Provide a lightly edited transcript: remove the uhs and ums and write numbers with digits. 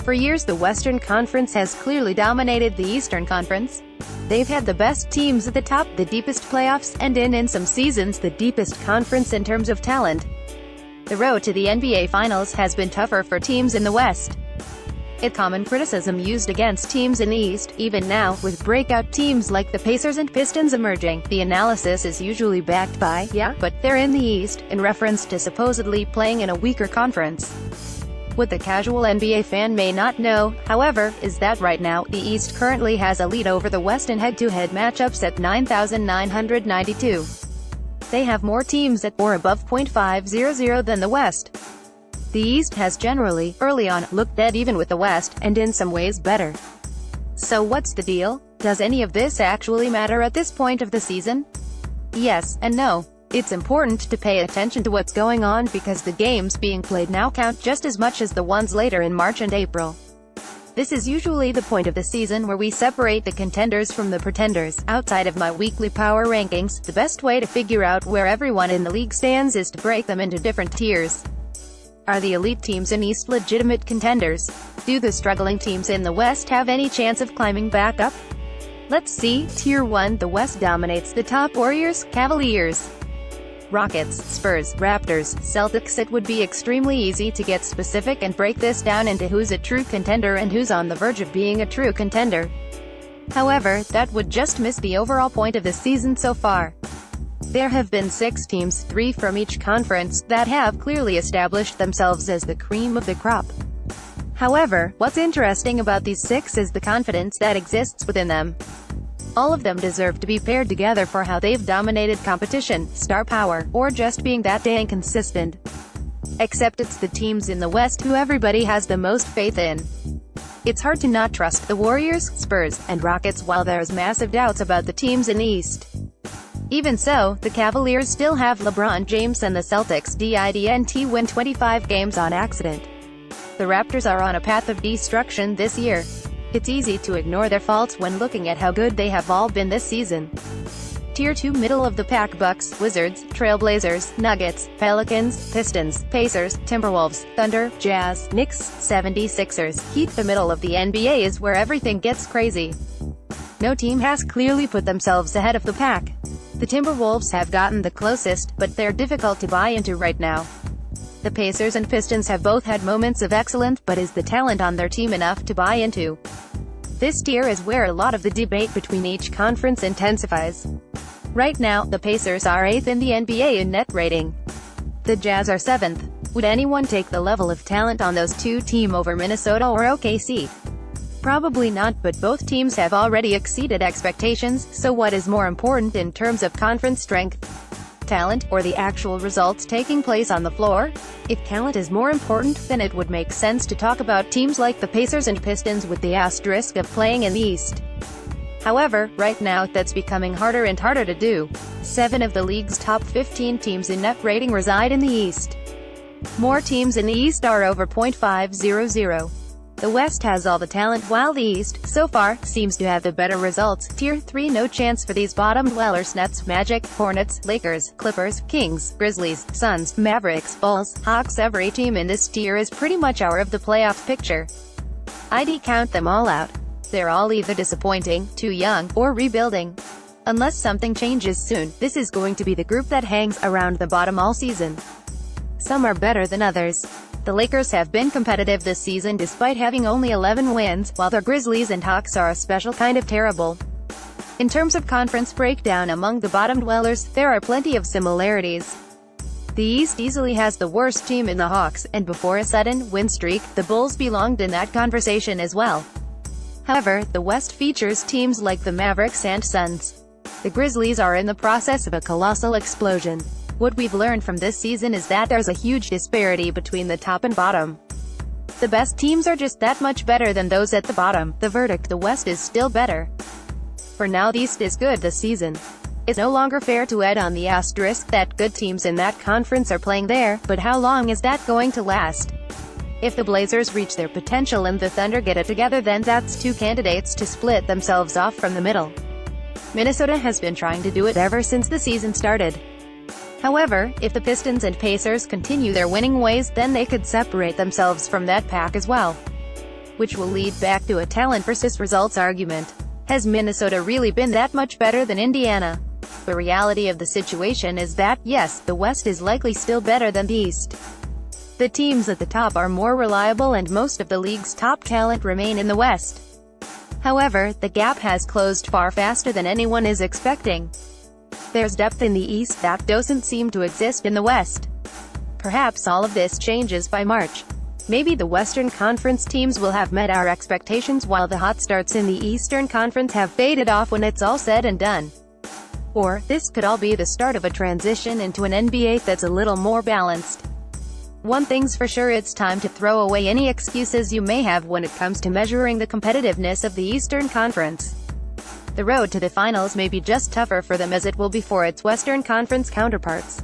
For years the Western Conference has clearly dominated the Eastern Conference. They've had the best teams at the top, the deepest playoffs, and in some seasons the deepest conference in terms of talent. The road to the NBA Finals has been tougher for teams in the West. It's common criticism used against teams in the East. Even now, with breakout teams like the Pacers and Pistons emerging, the analysis is usually backed by, "Yeah, but they're in the East," in reference to supposedly playing in a weaker conference. What the casual NBA fan may not know, however, is that right now, the East currently has a lead over the West in head-to-head matchups at 9,992. They have more teams at or above .500 than the West. The East has generally, early on, looked dead even with the West, and in some ways better. So what's the deal? Does any of this actually matter at this point of the season? Yes, and no. It's important to pay attention to what's going on because the games being played now count just as much as the ones later in March and April. This is usually the point of the season where we separate the contenders from the pretenders. Outside of my weekly power rankings, the best way to figure out where everyone in the league stands is to break them into different tiers. Are the elite teams in East legitimate contenders? Do the struggling teams in the West have any chance of climbing back up? Let's see. Tier 1. The West dominates the top: Warriors, Cavaliers, Rockets, Spurs, Raptors, Celtics. It would be extremely easy to get specific and break this down into who's a true contender and who's on the verge of being a true contender. However, that would just miss the overall point of the season so far. There have been 6 teams, 3 from each conference, that have clearly established themselves as the cream of the crop. However, what's interesting about these 6 is the confidence that exists within them. All of them deserve to be paired together for how they've dominated competition, star power, or just being that dang consistent. Except it's the teams in the West who everybody has the most faith in. It's hard to not trust the Warriors, Spurs, and Rockets while there's massive doubts about the teams in the East. Even so, the Cavaliers still have LeBron James and the Celtics didn't win 25 games on accident. The Raptors are on a path of destruction this year. It's easy to ignore their faults when looking at how good they have all been this season. Tier 2 middle-of-the-pack: Bucks, Wizards, Trailblazers, Nuggets, Pelicans, Pistons, Pacers, Timberwolves, Thunder, Jazz, Knicks, 76ers, Heat. The middle of the NBA is where everything gets crazy. No team has clearly put themselves ahead of the pack. The Timberwolves have gotten the closest, but they're difficult to buy into right now. The Pacers and Pistons have both had moments of excellence, but is the talent on their team enough to buy into? This tier is where a lot of the debate between each conference intensifies. Right now, the Pacers are 8th in the NBA in net rating. The Jazz are 7th. Would anyone take the level of talent on those two teams over Minnesota or OKC? Probably not, but both teams have already exceeded expectations, so what is more important in terms of conference strength? Talent, or the actual results taking place on the floor? If talent is more important, then it would make sense to talk about teams like the Pacers and Pistons with the asterisk of playing in the East. However, right now, that's becoming harder and harder to do. 7 of the league's top 15 teams in net rating reside in the East. More teams in the East are over .500. The West has all the talent while the East, so far, seems to have the better results. Tier 3: no chance for these bottom dwellers: Nets, Magic, Hornets, Lakers, Clippers, Kings, Grizzlies, Suns, Mavericks, Bulls, Hawks. Every team in this tier is pretty much out of the playoff picture. I'd count them all out. They're all either disappointing, too young, or rebuilding. Unless something changes soon, this is going to be the group that hangs around the bottom all season. Some are better than others. The Lakers have been competitive this season despite having only 11 wins, while the Grizzlies and Hawks are a special kind of terrible. In terms of conference breakdown among the bottom dwellers, there are plenty of similarities. The East easily has the worst team in the Hawks, and before a sudden win streak, the Bulls belonged in that conversation as well. However, the West features teams like the Mavericks and Suns. The Grizzlies are in the process of a colossal explosion. What we've learned from this season is that there's a huge disparity between the top and bottom. The best teams are just that much better than those at the bottom. The verdict: the West is still better. For now, the East is good this season. It's no longer fair to add on the asterisk that good teams in that conference are playing there, but how long is that going to last? If the Blazers reach their potential and the Thunder get it together, then that's 2 candidates to split themselves off from the middle. Minnesota has been trying to do it ever since the season started. However, if the Pistons and Pacers continue their winning ways, then they could separate themselves from that pack as well. Which will lead back to a talent versus results argument. Has Minnesota really been that much better than Indiana? The reality of the situation is that, yes, the West is likely still better than the East. The teams at the top are more reliable and most of the league's top talent remain in the West. However, the gap has closed far faster than anyone is expecting. There's depth in the East that doesn't seem to exist in the West. Perhaps all of this changes by March. Maybe the Western Conference teams will have met our expectations while the hot starts in the Eastern Conference have faded off when it's all said and done. Or, this could all be the start of a transition into an NBA that's a little more balanced. One thing's for sure, it's time to throw away any excuses you may have when it comes to measuring the competitiveness of the Eastern Conference. The road to the finals may be just tougher for them as it will be for its Western Conference counterparts.